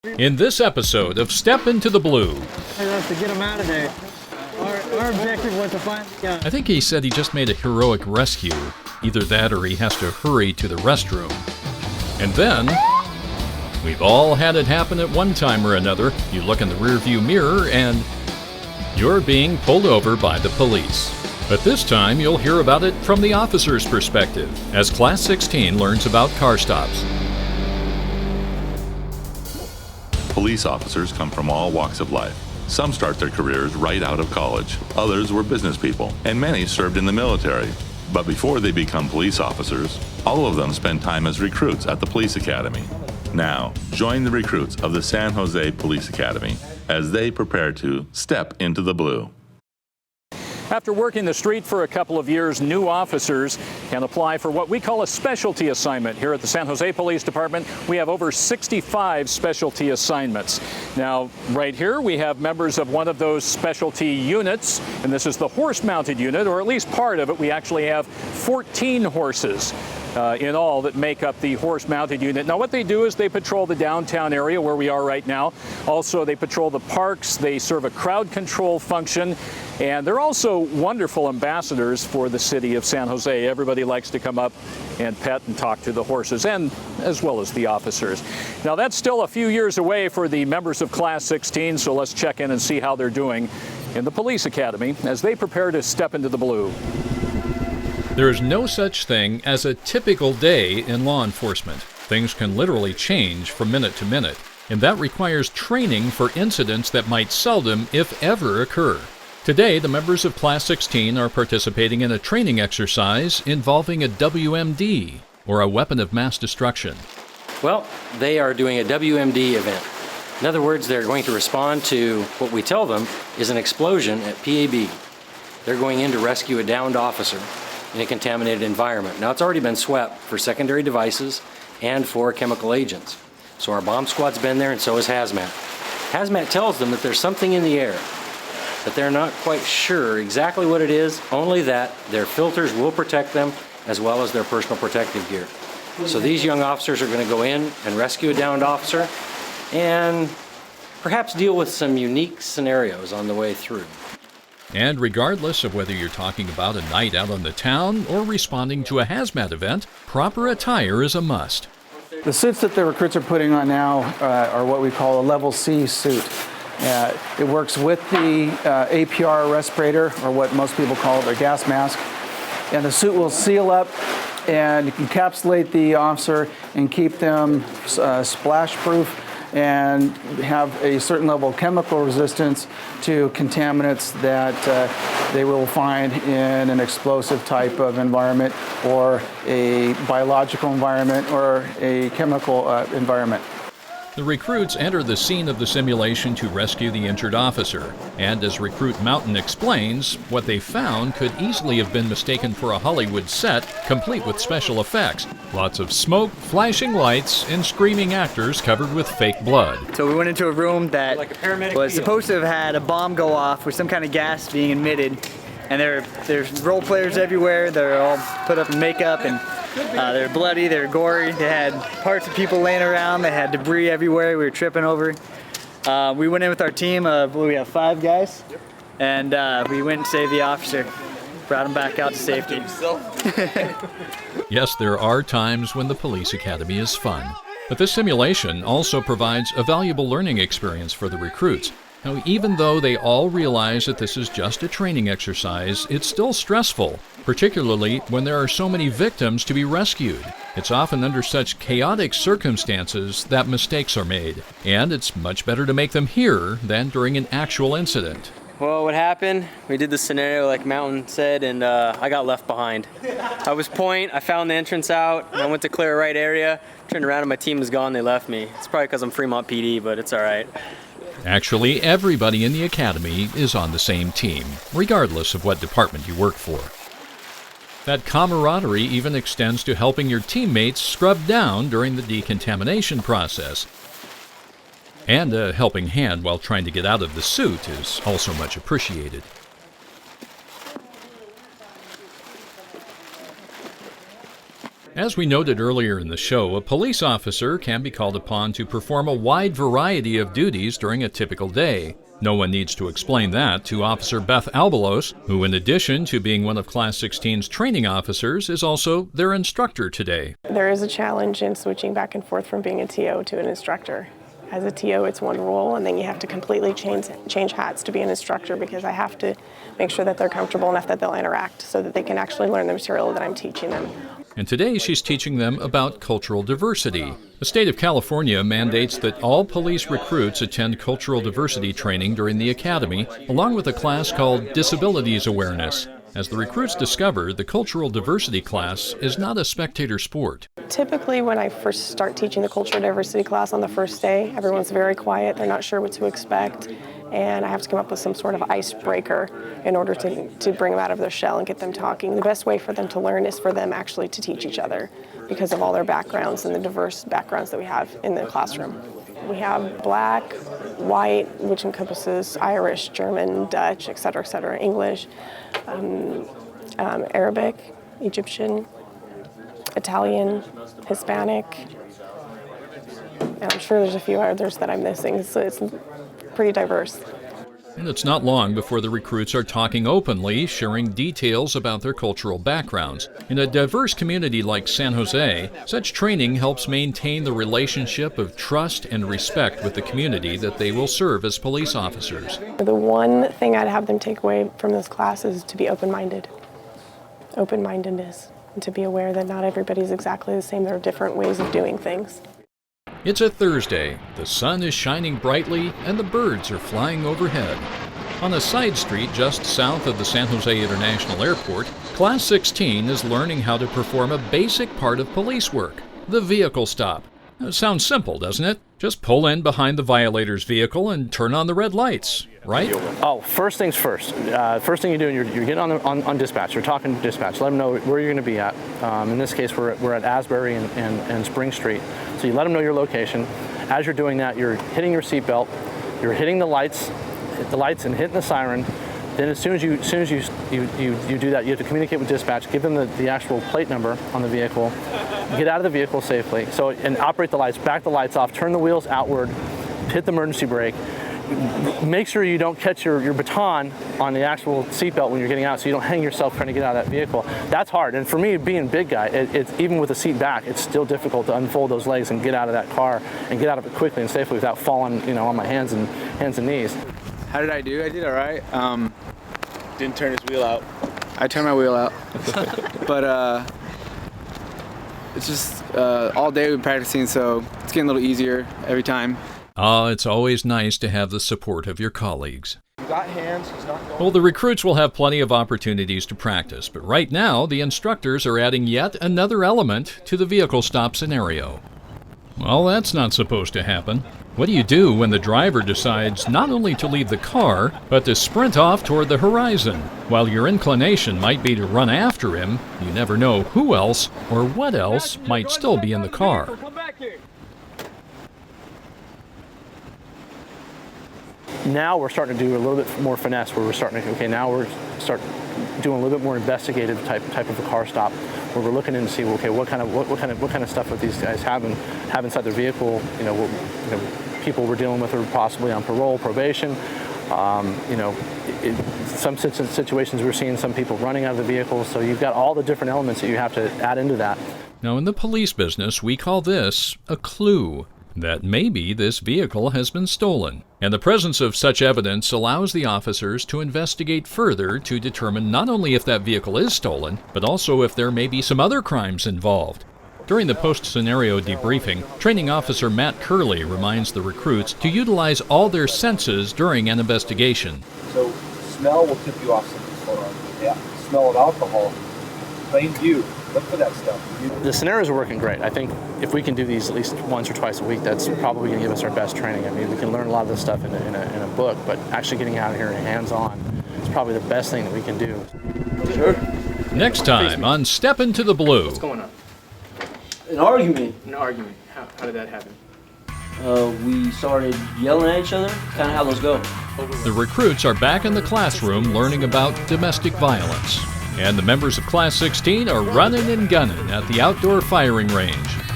In this episode of Step Into the Blue, To get him out of there. Our objective was to find the guy. I think he said he just made a heroic rescue. Either that or he has to hurry to the restroom. And then, we've all had it happen at one time or another. You look in the rearview mirror and you're being pulled over by the police. But this time you'll hear about it from the officer's perspective as Class 16 learns about car stops. Police officers come from all walks of life. Some start their careers right out of college. Others were business people, and many served in the military. But before they become police officers, all of them spend time as recruits at the police academy. Now, join the recruits of the San Jose Police Academy as they prepare to step into the blue. After working the street for a couple of years, new officers can apply for what we call a specialty assignment. Here at the San Jose Police Department, we have over 65 specialty assignments. Now, right here, we have members of one of those specialty units, and this is the horse-mounted unit, or at least part of it. We actually have 14 horses in all that make up the horse-mounted unit. Now, what they do is they patrol the downtown area where we are right now. Also, they patrol the parks. They serve a crowd control function. And they're also wonderful ambassadors for the city of San Jose. Everybody likes to come up and pet and talk to the horses, and as well as the officers. Now, that's still a few years away for the members of Class 16, so let's check in and see how they're doing in the police academy as they prepare to step into the blue. There is no such thing as a typical day in law enforcement. Things can literally change from minute to minute, and that requires training for incidents that might seldom, if ever, occur. Today, the members of Class 16 are participating in a training exercise involving a WMD, or a weapon of mass destruction. Well, they are doing a WMD event. In other words, they're going to respond to what we tell them is an explosion at PAB. They're going in to rescue a downed officer in a contaminated environment. Now, it's already been swept for secondary devices and for chemical agents. So our bomb squad's been there, and so is hazmat. Hazmat tells them that there's something in the air, but they're not quite sure exactly what it is, only that their filters will protect them as well as their personal protective gear. So these young officers are going to go in and rescue a downed officer and perhaps deal with some unique scenarios on the way through. And regardless of whether you're talking about a night out on the town or responding to a hazmat event, proper attire is a must. The suits that the recruits are putting on now are what we call a level C suit. It works with the APR respirator, or what most people call their gas mask. And the suit will seal up and encapsulate the officer and keep them splash-proof and have a certain level of chemical resistance to contaminants that they will find in an explosive type of environment, or a biological environment, or a chemical environment. The recruits enter the scene of the simulation to rescue the injured officer, and as Recruit Mountain explains, what they found could easily have been mistaken for a Hollywood set, complete with special effects. Lots of smoke, flashing lights, and screaming actors covered with fake blood. So we went into a room that was supposed to have had a bomb go off with some kind of gas being emitted, and there's role players everywhere. They're all put up in makeup, and they're bloody, they're gory. They had parts of people laying around. They had debris everywhere. We were tripping over. We went in with our team of, we have 5 guys, and we went and saved the officer. Brought him back out to safety. Yes, there are times when the police academy is fun, but this simulation also provides a valuable learning experience for the recruits. Now, even though they all realize that this is just a training exercise, it's still stressful, particularly when there are so many victims to be rescued. It's often under such chaotic circumstances that mistakes are made, and it's much better to make them here than during an actual incident. Well, what happened, we did the scenario like Mountain said, and I got left behind. I was point, I found the entrance out, and I went to clear a right area, turned around and my team was gone, they left me. It's probably because I'm Fremont PD, but it's all right. Actually, everybody in the academy is on the same team, regardless of what department you work for. That camaraderie even extends to helping your teammates scrub down during the decontamination process. And a helping hand while trying to get out of the suit is also much appreciated. As we noted earlier in the show, a police officer can be called upon to perform a wide variety of duties during a typical day. No one needs to explain that to Officer Beth Albalos, who in addition to being one of Class 16's training officers, is also their instructor today. There is a challenge in switching back and forth from being a TO to an instructor. As a TO, it's one role, and then you have to completely change hats to be an instructor, because I have to make sure that they're comfortable enough that they'll interact so that they can actually learn the material that I'm teaching them. And today she's teaching them about cultural diversity. The state of California mandates that all police recruits attend cultural diversity training during the academy, along with a class called Disabilities Awareness. As the recruits discover, the cultural diversity class is not a spectator sport. Typically, when I first start teaching the cultural diversity class on the first day, everyone's very quiet, they're not sure what to expect, and I have to come up with some sort of icebreaker in order to bring them out of their shell and get them talking. The best way for them to learn is for them actually to teach each other, because of all their backgrounds and the diverse backgrounds that we have in the classroom. We have black, white, which encompasses Irish, German, Dutch, etc., English, Arabic, Egyptian, Italian, Hispanic, and I'm sure there's a few others that I'm missing, so it's pretty diverse. And it's not long before the recruits are talking openly, sharing details about their cultural backgrounds. In a diverse community like San Jose, such training helps maintain the relationship of trust and respect with the community that they will serve as police officers. The one thing I'd have them take away from this class is to be open-minded. Open-mindedness, and to be aware that not everybody's exactly the same. There are different ways of doing things. It's a Thursday, the sun is shining brightly, and the birds are flying overhead. On a side street just south of the San Jose International Airport, Class 16 is learning how to perform a basic part of police work, the vehicle stop. It sounds simple, doesn't it? Just pull in behind the violator's vehicle and turn on the red lights, right? Oh, first things first. First thing you do, you're getting on dispatch. You're talking to dispatch. Let them know where you're going to be at. In this case, we're at Asbury and Spring Street. So you let them know your location. As you're doing that, you're hitting your seatbelt. You're hitting the lights and hitting the siren. Then as soon as you do that, you have to communicate with dispatch, give them the actual plate number on the vehicle, get out of the vehicle safely. So, and operate the lights, back the lights off, turn the wheels outward, hit the emergency brake. Make sure you don't catch your baton on the actual seatbelt when you're getting out, so you don't hang yourself trying to get out of that vehicle. That's hard. And for me, being a big guy, it's even with the seat back, it's still difficult to unfold those legs and get out of that car and get out of it quickly and safely without falling, on my hands and knees. How did I do? I did all right. Didn't turn his wheel out. I turned my wheel out. But it's just all day we've been practicing, so it's getting a little easier every time. It's always nice to have the support of your colleagues. Got hands, he's not going. Well, the recruits will have plenty of opportunities to practice, but right now the instructors are adding yet another element to the vehicle stop scenario. Well, that's not supposed to happen. What do you do when the driver decides not only to leave the car, but to sprint off toward the horizon? While your inclination might be to run after him, you never know who else or what else might still be in the car. Now we're starting to do a little bit more finesse, where we're starting to, now we're doing a little bit more investigative type of a car stop, where we're looking in to see, what kind of stuff that these guys have inside their vehicle. People we're dealing with are possibly on parole, probation. In some situations we're seeing some people running out of the vehicle. So you've got all the different elements that you have to add into that. Now, in the police business, we call this a clue. That maybe this vehicle has been stolen. And the presence of such evidence allows the officers to investigate further to determine not only if that vehicle is stolen, but also if there may be some other crimes involved. During the post-scenario debriefing, Training Officer Matt Curley reminds the recruits to utilize all their senses during an investigation. So smell will tip you off something's going on. Yeah. Smell of alcohol, plain view. Look for that stuff. The scenarios are working great. I think if we can do these at least once or twice a week, that's probably going to give us our best training. I mean, we can learn a lot of this stuff in a book, but actually getting out here and hands-on is probably the best thing that we can do. Sure. Next time on Step Into the Blue. What's going on? An argument. An argument. How did that happen? We started yelling at each other. Kind of how those go. The recruits are back in the classroom learning about domestic violence. And the members of Class 16 are running and gunning at the outdoor firing range.